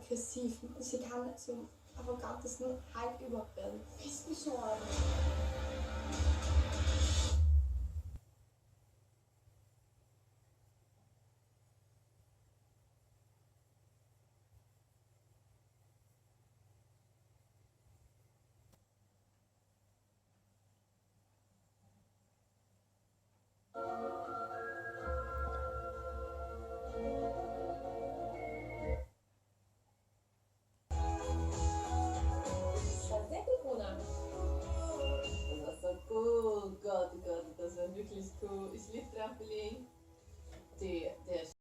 aggressiv. Sie kann so arrogantesten halt überhaupt werden. Bist du sorgen? Sehr gut, Mona. Das war so cool. Gott, oh Gott, das war wirklich cool. Ich liebe Trampolin. Der